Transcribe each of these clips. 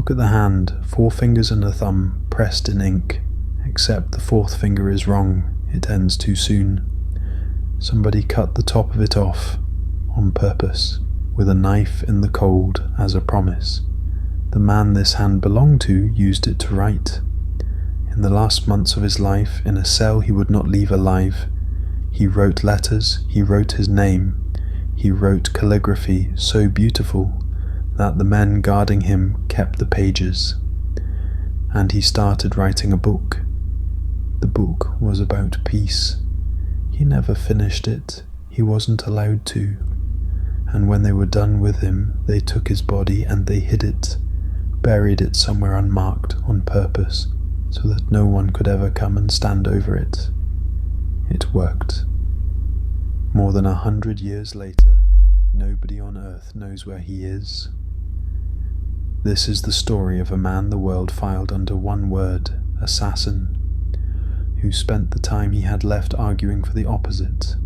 Look at the hand, 4 fingers and a thumb pressed in ink, except the 4th finger is wrong, it ends too soon. Somebody cut the top of it off, on purpose, with a knife in the cold as a promise. The man this hand belonged to used it to write. In the last months of his life, in a cell he would not leave alive, he wrote letters, he wrote his name, he wrote calligraphy so beautiful that the men guarding him kept the pages. And he started writing a book. The book was about peace. He never finished it, he wasn't allowed to. And when they were done with him, they took his body and they hid it, buried it somewhere unmarked on purpose, so that no one could ever come and stand over it. It worked. More than 100 years later, nobody on earth knows where he is. This is the story of a man the world filed under one word, assassin, who spent the time he had left arguing for the opposite,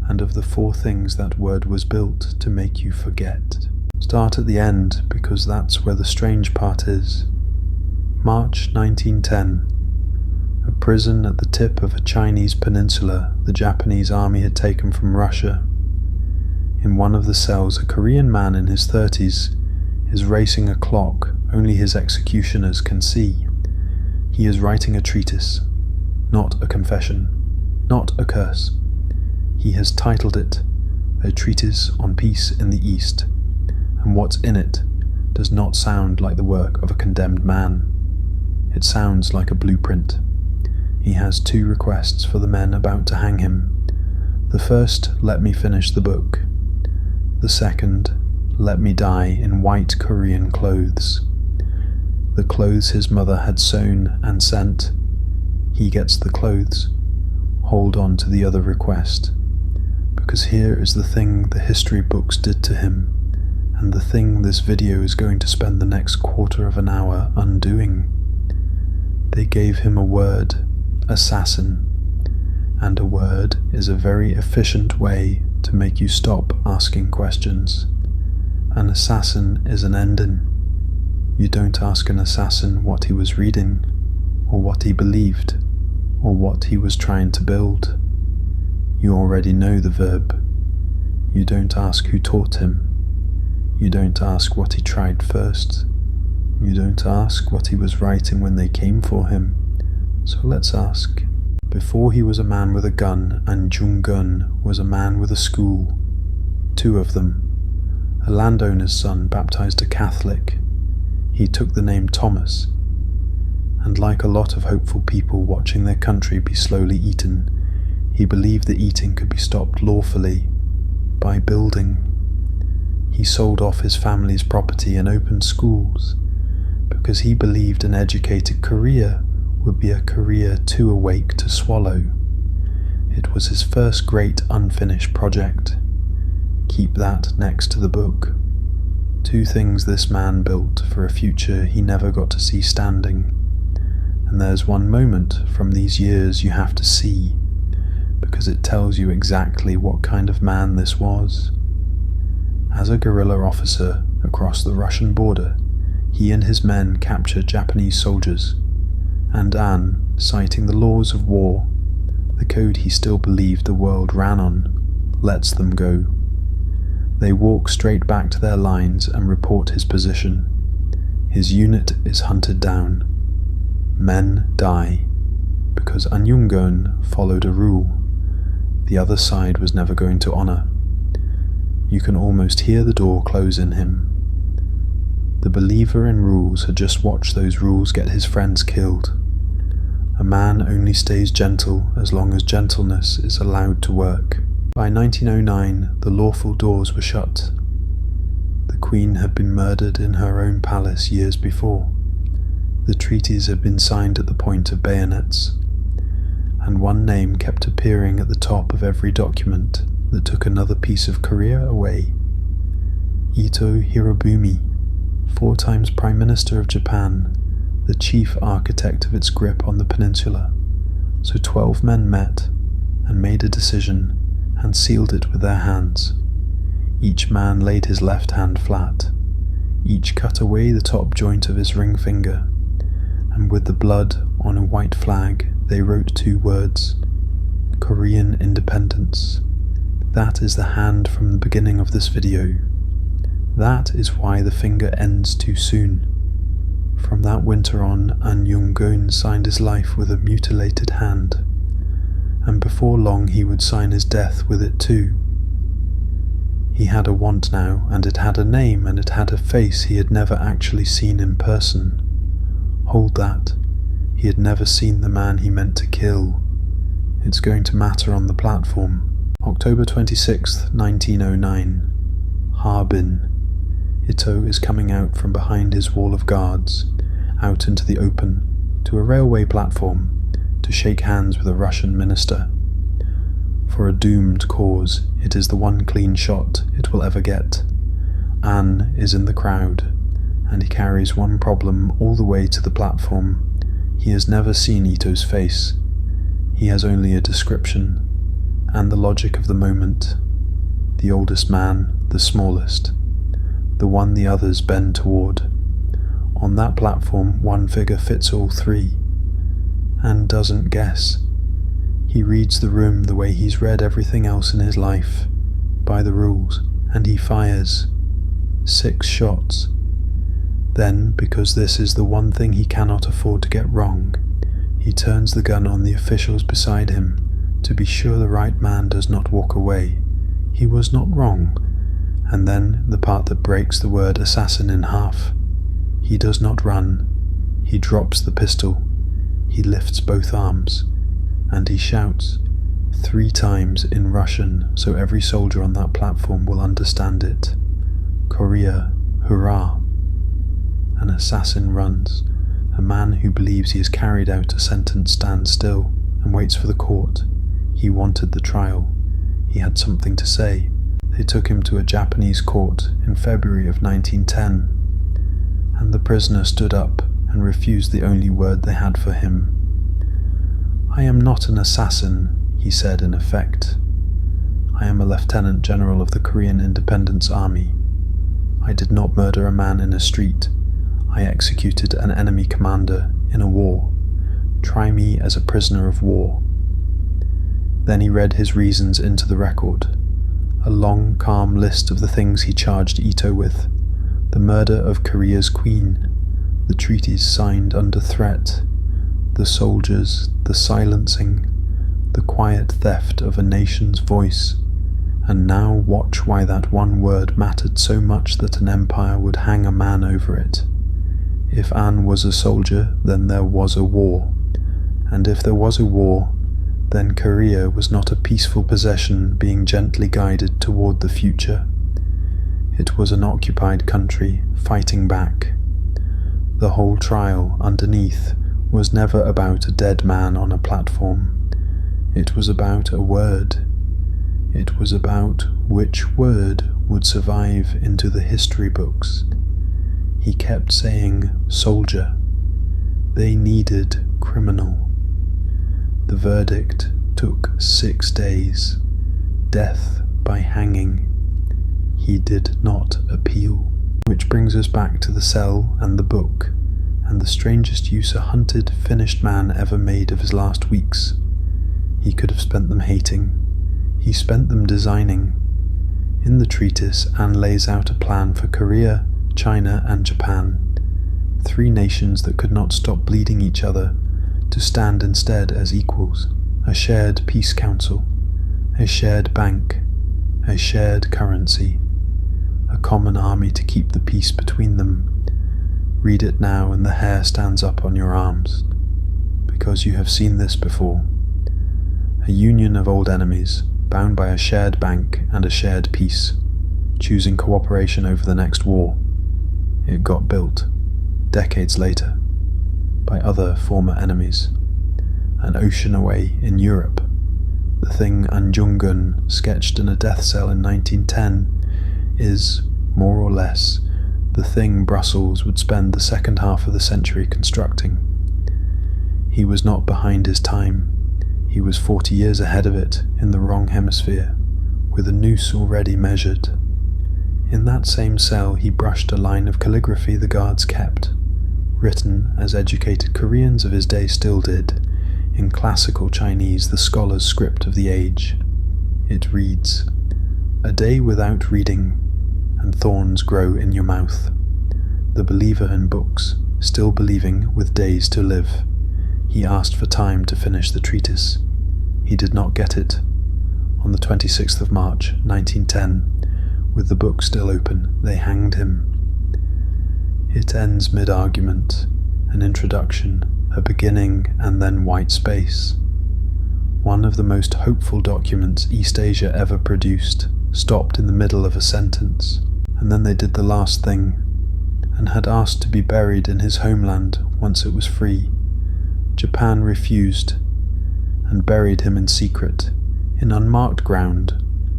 and of the 4 things that word was built to make you forget. Start at the end, because that's where the strange part is. March 1910. A prison at the tip of a Chinese peninsula the Japanese army had taken from Russia. In one of the cells, a Korean man in his 30s is racing a clock only his executioners can see. He is writing a treatise, not a confession, not a curse. He has titled it, A Treatise on Peace in the East, and what's in it does not sound like the work of a condemned man. It sounds like a blueprint. He has 2 requests for the men about to hang him. The first, let me finish the book. The second, let me die in white Korean clothes. The clothes his mother had sewn and sent. He gets the clothes. Hold on to the other request. Because here is the thing the history books did to him, and the thing this video is going to spend the next quarter of an hour undoing. They gave him a word, assassin, and a word is a very efficient way to make you stop asking questions. An assassin is an ending. You don't ask an assassin what he was reading, or what he believed, or what he was trying to build. You already know the verb. You don't ask who taught him. You don't ask what he tried first. You don't ask what he was writing when they came for him. So let's ask. Before he was a man with a gun, An Jung-geun was a man with a school. 2 of them. A landowner's son baptized a Catholic. He took the name Thomas. And like a lot of hopeful people watching their country be slowly eaten, he believed that eating could be stopped lawfully by building. He sold off his family's property and opened schools, because he believed an educated Korea would be a Korea too awake to swallow. It was his first great unfinished project. Keep that next to the book. 2 things this man built for a future he never got to see standing. And there's one moment from these years you have to see, because it tells you exactly what kind of man this was. As a guerrilla officer across the Russian border, he and his men captured Japanese soldiers, and An, citing the laws of war, the code he still believed the world ran on, lets them go. They walk straight back to their lines and report his position. His unit is hunted down. Men die, because An Jung-geun followed a rule the other side was never going to honor. You can almost hear the door close in him. The believer in rules had just watched those rules get his friends killed. A man only stays gentle as long as gentleness is allowed to work. By 1909, the lawful doors were shut. The Queen had been murdered in her own palace years before. The treaties had been signed at the point of bayonets, and one name kept appearing at the top of every document that took another piece of Korea away. Ito Hirobumi, 4 times Prime Minister of Japan, the chief architect of its grip on the peninsula. So 12 men met and made a decision and sealed it with their hands. Each man laid his left hand flat. each cut away the top joint of his ring finger, and with the blood on a white flag they wrote 2 words: Korean independence. That is the hand from the beginning of this video. That is why the finger ends too soon. From that winter on, An Jung-geun signed his life with a mutilated hand, and before long he would sign his death with it too. He had a want now, and it had a name, and it had a face he had never actually seen in person. Hold that. He had never seen the man he meant to kill. It's going to matter on the platform. October 26th, 1909. Harbin. Ito is coming out from behind his wall of guards, out into the open, to a railway platform, to shake hands with a Russian minister. For a doomed cause, it is the one clean shot it will ever get. An is in the crowd, and he carries one problem all the way to the platform. He has never seen Ito's face. He has only a description, and the logic of the moment. The oldest man, the smallest, the one the others bend toward. On that platform, one figure fits all 3, and doesn't guess. He reads the room the way he's read everything else in his life, by the rules, and he fires 6 shots. Then, because this is the one thing he cannot afford to get wrong, he turns the gun on the officials beside him, to be sure the right man does not walk away. He was not wrong. And then the part that breaks the word assassin in half. He does not run. He drops the pistol. He lifts both arms, and he shouts 3 times in Russian, so every soldier on that platform will understand it. Korea, hurrah! An assassin runs. A man who believes he has carried out a sentence stands still and waits for the court. He wanted the trial. He had something to say. They took him to a Japanese court in February of 1910, and the prisoner stood up and refused the only word they had for him. "I am not an assassin," he said in effect. "I am a lieutenant general of the Korean Independence Army. I did not murder a man in a street. I executed an enemy commander in a war. Try me as a prisoner of war." Then he read his reasons into the record, a long, calm list of the things he charged Ito with: the murder of Korea's queen, the treaties signed under threat, the soldiers, the silencing, the quiet theft of a nation's voice. And now watch why that one word mattered so much that an empire would hang a man over it. If An was a soldier, then there was a war. And if there was a war, then Korea was not a peaceful possession being gently guided toward the future. It was an occupied country fighting back. The whole trial underneath was never about a dead man on a platform. It was about a word. It was about which word would survive into the history books. He kept saying soldier. They needed criminal. The verdict took 6 days, death by hanging. He did not appeal. Which brings us back to the cell and the book, and the strangest use a hunted, finished man ever made of his last weeks. He could have spent them hating. He spent them designing. In the treatise, An lays out a plan for Korea, China, and Japan, 3 nations that could not stop bleeding each other, to stand instead as equals, a shared peace council, a shared bank, a shared currency, a common army to keep the peace between them. Read it now and the hair stands up on your arms, because you have seen this before. A union of old enemies, bound by a shared bank and a shared peace, choosing cooperation over the next war. It got built, decades later, by other former enemies, an ocean away in Europe. The thing An Jung-geun sketched in a death cell in 1910 is, more or less, the thing Brussels would spend the second half of the century constructing. He was not behind his time. He was 40 years ahead of it in the wrong hemisphere, with a noose already measured. In that same cell he brushed a line of calligraphy the guards kept, written as educated Koreans of his day still did, in classical Chinese, the scholar's script of the age. It reads, "A day without reading, and thorns grow in your mouth. The believer in books, still believing with days to live, he asked for time to finish the treatise. He did not get it. On the 26th of March, 1910, with the book still open, they hanged him." It ends mid-argument, an introduction, a beginning, and then white space. One of the most hopeful documents East Asia ever produced stopped in the middle of a sentence, and then they did the last thing, and had asked to be buried in his homeland once it was free. Japan refused, and buried him in secret, in unmarked ground,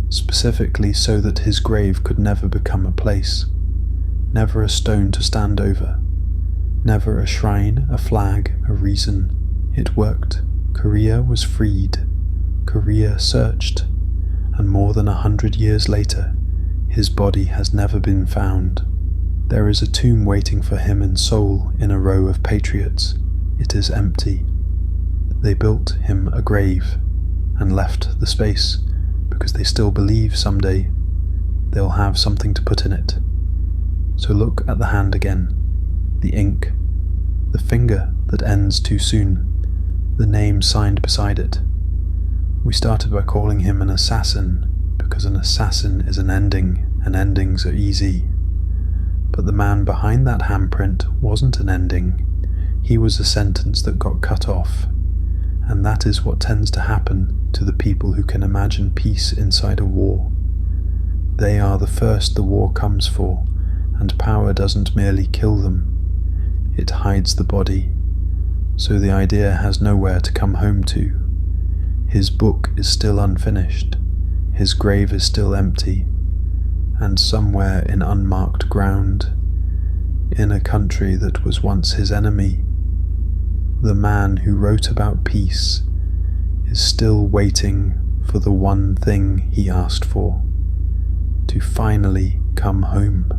specifically so that his grave could never become a place. Never a stone to stand over. Never a shrine, a flag, a reason. It worked. Korea was freed. Korea searched. And more than 100 years later, his body has never been found. There is a tomb waiting for him in Seoul in a row of patriots. It is empty. They built him a grave and left the space because they still believe someday they'll have something to put in it. So look at the hand again, the ink, the finger that ends too soon, the name signed beside it. We started by calling him an assassin because an assassin is an ending and endings are easy. But the man behind that handprint wasn't an ending. He was a sentence that got cut off. And that is what tends to happen to the people who can imagine peace inside a war. They are the first the war comes for, and power doesn't merely kill them, it hides the body, so the idea has nowhere to come home to. His book is still unfinished, his grave is still empty, and somewhere in unmarked ground, in a country that was once his enemy, the man who wrote about peace is still waiting for the one thing he asked for, to finally come home.